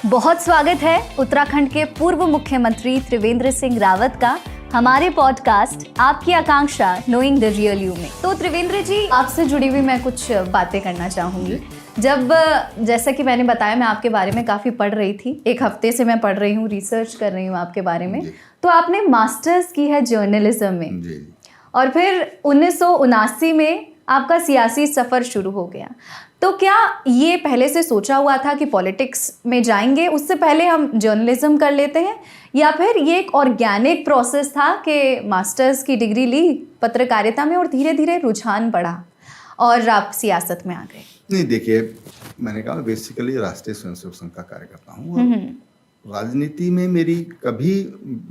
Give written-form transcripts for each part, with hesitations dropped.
बहुत स्वागत है उत्तराखंड के पूर्व मुख्यमंत्री त्रिवेंद्र सिंह रावत का हमारे पॉडकास्ट आपकी आकांक्षा नोइंग द रियल यू में। तो त्रिवेंद्र जी, आपसे जुड़ी हुई मैं कुछ बातें करना चाहूँगी। जब जैसा कि मैंने बताया, मैं आपके बारे में काफ़ी पढ़ रही थी, एक हफ्ते से मैं पढ़ रही हूँ, रिसर्च कर रही हूँ आपके बारे में। तो आपने मास्टर्स की है जर्नलिज्म में और फिर 1979 में आपका सियासी सफ़र शुरू हो गया। तो क्या ये पहले से सोचा हुआ था कि पॉलिटिक्स में जाएंगे, उससे पहले हम जर्नलिज्म कर लेते हैं, या फिर ये एक ऑर्गेनिक प्रोसेस था कि मास्टर्स की डिग्री ली पत्रकारिता में और धीरे धीरे रुझान बढ़ा और आप सियासत में आ गए? नहीं, देखिए, मैंने कहा बेसिकली राष्ट्रीय स्वयंसेवक संघ का कार्यकर्ता हूँ। राजनीति में मेरी कभी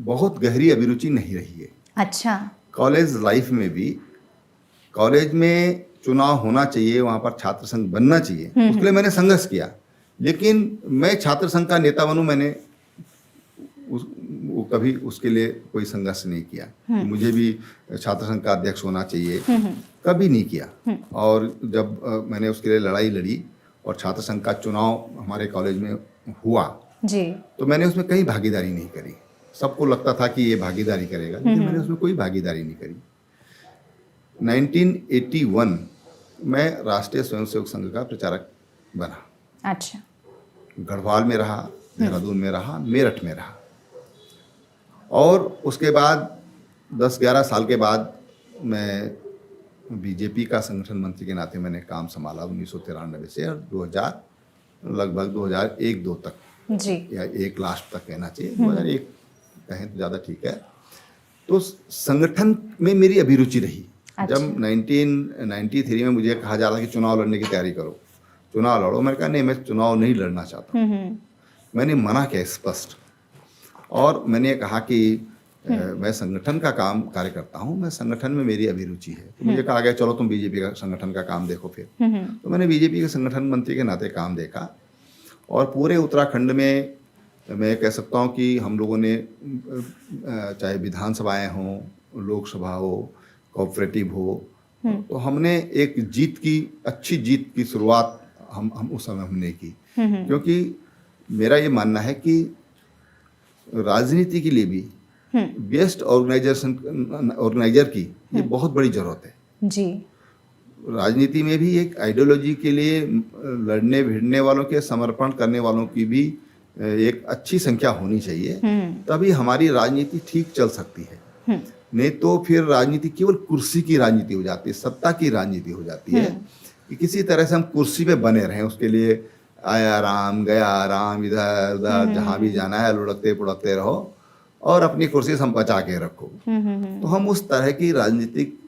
बहुत गहरी अभिरुचि नहीं रही है। अच्छा। कॉलेज लाइफ में भी, कॉलेज में चुनाव होना चाहिए, वहाँ पर छात्र संघ बनना चाहिए, उसके लिए मैंने संघर्ष किया। लेकिन मैं छात्र संघ का नेता बनूं, मैंने कभी उसके लिए कोई संघर्ष नहीं किया। मुझे भी छात्र संघ का अध्यक्ष होना चाहिए, कभी नहीं किया। और जब मैंने उसके लिए लड़ाई लड़ी और छात्र संघ का चुनाव हमारे कॉलेज में हुआ जी, तो मैंने उसमें कहीं भागीदारी नहीं करी। सबको लगता था कि ये भागीदारी करेगा, लेकिन मैंने उसमें कोई भागीदारी नहीं करी। 1981 में राष्ट्रीय स्वयंसेवक संघ का प्रचारक बना। अच्छा। गढ़वाल में रहा, देहरादून में रहा, मेरठ में रहा, और उसके बाद 10-11 साल के बाद मैं बीजेपी का संगठन मंत्री के नाते मैंने काम संभाला 1993 से और 2000 लगभग 2001-2 तक जी, या एक लास्ट तक कहना चाहिए, 2001 कहें तो ज़्यादा ठीक है। तो संगठन में मेरी अभिरुचि रही। अच्छा। जब 1993 में मुझे कहा जा रहा कि चुनाव लड़ने की तैयारी करो, चुनाव लड़ो, मैंने कहा नहीं, मैं चुनाव नहीं लड़ना चाहता। मैंने मना किया स्पष्ट, और मैंने कहा कि मैं संगठन का कार्य करता हूँ, मैं संगठन में मेरी अभिरुचि है। तो मुझे कहा गया चलो तुम बीजेपी का संगठन का काम देखो फिर। तो मैंने बीजेपी के संगठन मंत्री के नाते काम देखा, और पूरे उत्तराखंड में मैं कह सकता हूँ कि हम लोगों ने, चाहे विधानसभाएं हों, लोकसभा हो, कोऑपरेटिव हो, तो हमने एक अच्छी जीत की शुरुआत हम उस समय हमने की। क्योंकि मेरा ये मानना है कि राजनीति के लिए भी बेस्ट ऑर्गेनाइजर की ये बहुत बड़ी जरूरत है जी। राजनीति में भी एक आइडियोलॉजी के लिए लड़ने भिड़ने वालों के, समर्पण करने वालों की भी एक अच्छी संख्या होनी चाहिए, तभी हमारी राजनीति ठीक चल सकती है। नहीं तो फिर राजनीति केवल कुर्सी की राजनीति हो जाती है, सत्ता की राजनीति हो जाती है कि किसी तरह से हम कुर्सी पे बने रहें, उसके लिए आया राम गया राम, इधर उधर जहाँ भी जाना है लुढ़कते पुढ़कते रहो और अपनी कुर्सी से हम बचा के रखो। तो हम उस तरह की राजनीतिक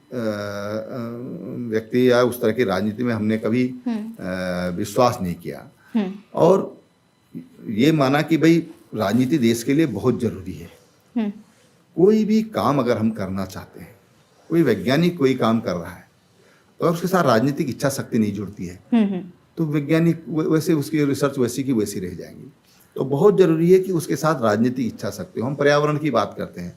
व्यक्ति या उस तरह की राजनीति में हमने कभी विश्वास नहीं किया, और ये माना कि भाई राजनीति देश के लिए बहुत जरूरी है। कोई भी काम अगर हम करना चाहते हैं, कोई वैज्ञानिक कोई काम कर रहा है, तो उसके साथ राजनीतिक इच्छा शक्ति नहीं जुड़ती है, तो वैज्ञानिक वैसे उसकी रिसर्च वैसी की वैसी रह जाएंगी। तो बहुत जरूरी है कि उसके साथ राजनीतिक इच्छा शक्ति हो। हम पर्यावरण की बात करते हैं,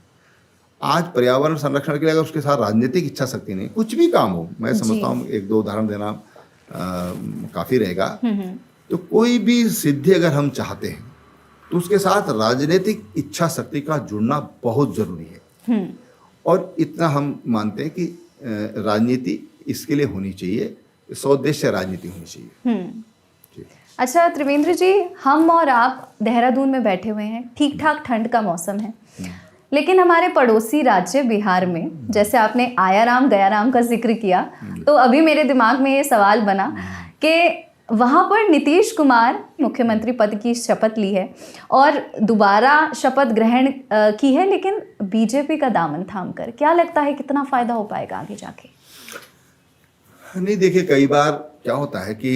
आज पर्यावरण संरक्षण के लिए अगर उसके साथ राजनीतिक इच्छा शक्ति नहीं, कुछ भी काम हो, मैं समझता हूँ 1-2 उदाहरण देना काफी रहेगा। तो कोई भी सिद्धि अगर हम चाहते हैं तो उसके साथ राजनीतिक इच्छा शक्ति का जुड़ना बहुत जरूरी है, और इतना हम मानते हैं कि राजनीति इसके लिए होनी चाहिए, सौदेश्य राजनीति होनी चाहिए। अच्छा त्रिवेंद्र जी, हम और आप देहरादून में बैठे हुए हैं, ठीक ठाक ठंड का मौसम है, लेकिन हमारे पड़ोसी राज्य बिहार में, जैसे आपने आया राम गया राम का जिक्र किया, तो अभी मेरे दिमाग में ये सवाल बना कि वहाँ पर नीतीश कुमार मुख्यमंत्री पद की शपथ ली है और दोबारा शपथ ग्रहण की है, लेकिन बीजेपी का दामन थाम कर। क्या लगता है कितना फायदा हो पाएगा आगे जाके? नहीं, देखिए, कई बार क्या होता है कि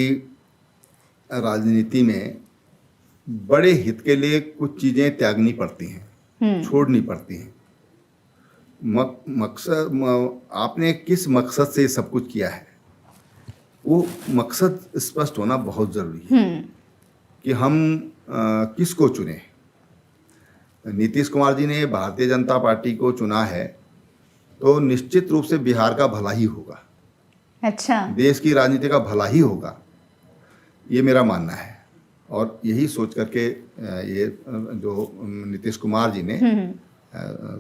राजनीति में बड़े हित के लिए कुछ चीजें त्यागनी पड़ती हैं, छोड़नी पड़ती हैं। मकसद, आपने किस मकसद से सब कुछ किया है, वो मकसद स्पष्ट होना बहुत जरूरी है कि हम किसको चुने। नीतीश कुमार जी ने भारतीय जनता पार्टी को चुना है, तो निश्चित रूप से बिहार का भला ही होगा। अच्छा। देश की राजनीति का भला ही होगा, ये मेरा मानना है। और यही सोच करके ये जो नीतीश कुमार जी ने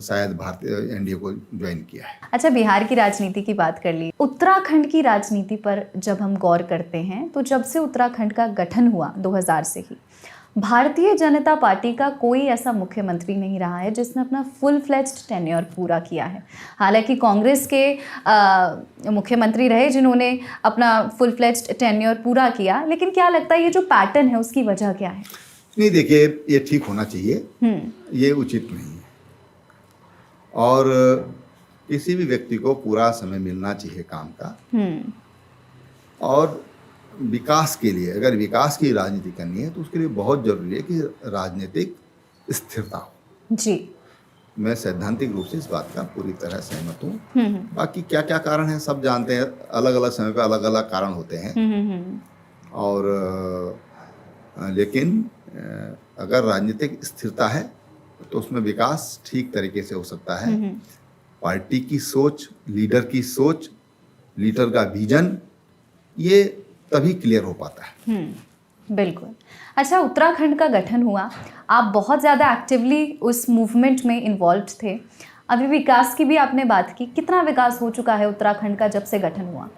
शायद भारतीय एनडीए को ज्वाइन किया है। अच्छा, बिहार की राजनीति की बात कर ली, उत्तराखंड की राजनीति पर जब हम गौर करते हैं तो जब से उत्तराखंड का गठन हुआ 2000 से ही, भारतीय जनता पार्टी का कोई ऐसा मुख्यमंत्री नहीं रहा है जिसने अपना फुल फ्लेज्ड टेन्योर पूरा किया है। हालांकि कांग्रेस के मुख्यमंत्री रहे जिन्होंने अपना फुल फ्लेज्ड टेन्योर पूरा किया, लेकिन क्या लगता है ये जो पैटर्न है उसकी वजह क्या है? नहीं, देखिए, ये ठीक होना चाहिए, ये उचित नहीं है। और किसी भी व्यक्ति को पूरा समय मिलना चाहिए काम का। और विकास के लिए, अगर विकास की राजनीति करनी है तो उसके लिए बहुत जरूरी है कि राजनीतिक स्थिरता हो। जी, मैं सैद्धांतिक रूप से इस बात का पूरी तरह सहमत हूँ। बाकी क्या क्या कारण है सब जानते हैं, अलग अलग समय पे अलग अलग कारण होते हैं। और लेकिन अगर राजनीतिक स्थिरता है तो उसमें विकास ठीक तरीके से हो सकता है। पार्टी की सोच, लीडर की सोच, लीडर का विजन, ये तभी क्लियर हो पाता है। बिल्कुल। अच्छा, उत्तराखंड का गठन हुआ, आप बहुत ज़्यादा एक्टिवली उस मूवमेंट में इन्वॉल्व थे। अभी विकास की भी आपने बात की, कितना विकास हो चुका है उत्तराखंड का जब से गठन हुआ?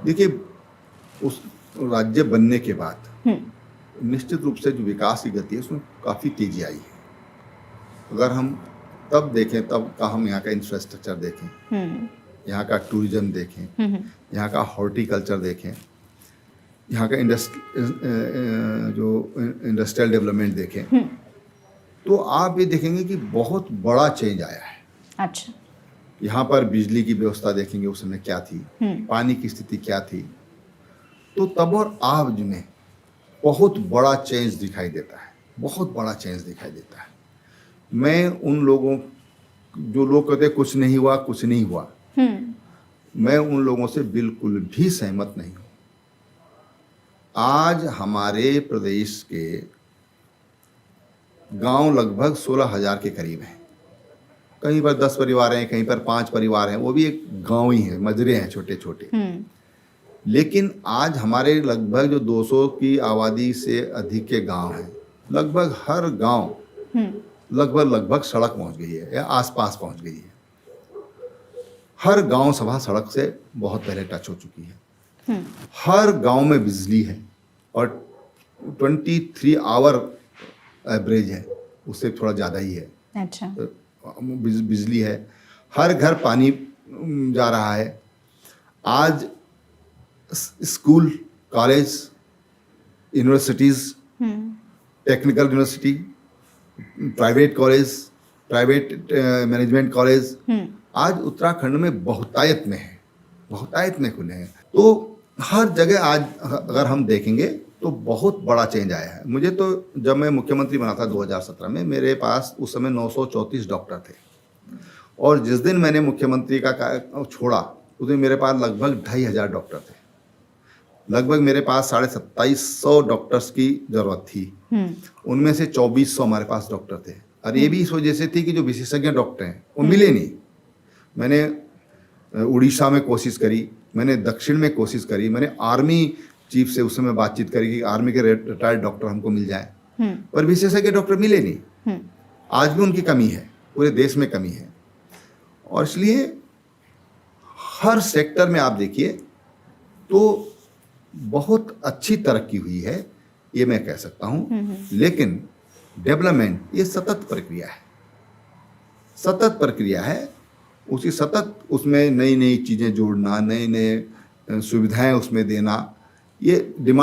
देखिए, उस राज्य बनने के बाद निश्चित रूप से जो विकास की गति है उसमें काफ़ी तेजी आई है। अगर हम तब देखें, तब का हम यहाँ का इंफ्रास्ट्रक्चर देखें, यहाँ का टूरिज्म देखें, यहाँ का हॉर्टिकल्चर देखें, यहाँ का इंडस्ट्रियल डेवलपमेंट देखें, तो आप ये देखेंगे कि बहुत बड़ा चेंज आया है। अच्छा, यहाँ पर बिजली की व्यवस्था देखेंगे उस समय क्या थी, पानी की स्थिति क्या थी, तो तब और आज में बहुत बड़ा चेंज दिखाई देता है, बहुत बड़ा चेंज दिखाई देता है। मैं उन लोगों, जो लोग कहते कुछ नहीं हुआ, कुछ नहीं हुआ, मैं उन लोगों से बिल्कुल भी सहमत नहीं हूँ। आज हमारे प्रदेश के गांव लगभग 16,000 के करीब हैं। कहीं पर 10 परिवार हैं, कहीं पर 5 परिवार हैं, वो भी एक गांव ही है, मजरे हैं छोटे छोटे। लेकिन आज हमारे लगभग जो 200 की आबादी से अधिक के गांव हैं, लगभग हर गांव लगभग सड़क पहुंच गई है या आसपास पहुंच गई है। हर गांव सभा सड़क से बहुत पहले टच हो चुकी है। हर गांव में बिजली है और 23 आवर एवरेज है, उससे थोड़ा ज़्यादा ही है। अच्छा, बिजली है, हर घर पानी जा रहा है। आज school, college, universities, technical university, private college, private management college आज उत्तराखंड में बहुतायत में है, बहुतायत में खुले हैं। तो हर जगह आज अगर हम देखेंगे तो बहुत बड़ा चेंज आया है। मुझे तो जब मैं मुख्यमंत्री बना था 2017 में, मेरे पास उस समय 934 डॉक्टर थे, और जिस दिन मैंने मुख्यमंत्री का छोड़ा उस दिन मेरे पास लगभग 2,500 डॉक्टर थे। लगभग मेरे पास 2,750 डॉक्टर्स की ज़रूरत थी, उनमें से 2,400 हमारे पास डॉक्टर थे। और ये भी इस वजह से थी कि जो विशेषज्ञ डॉक्टर हैं वो मिले नहीं। मैंने उड़ीसा में कोशिश करी, मैंने दक्षिण में कोशिश करी, मैंने आर्मी चीफ से उस समय बातचीत करी कि आर्मी के रिटायर्ड डॉक्टर हमको मिल जाए, पर विशेषज्ञ डॉक्टर मिले नहीं। आज भी उनकी कमी है, पूरे देश में कमी है। और इसलिए हर सेक्टर में आप देखिए तो बहुत अच्छी तरक्की हुई है, ये मैं कह सकता हूँ। लेकिन डेवलपमेंट ये सतत प्रक्रिया है, सतत प्रक्रिया है। उसी सतत उसमें नई नई चीज़ें जोड़ना, नए नए सुविधाएं उसमें देना, ये डिमांड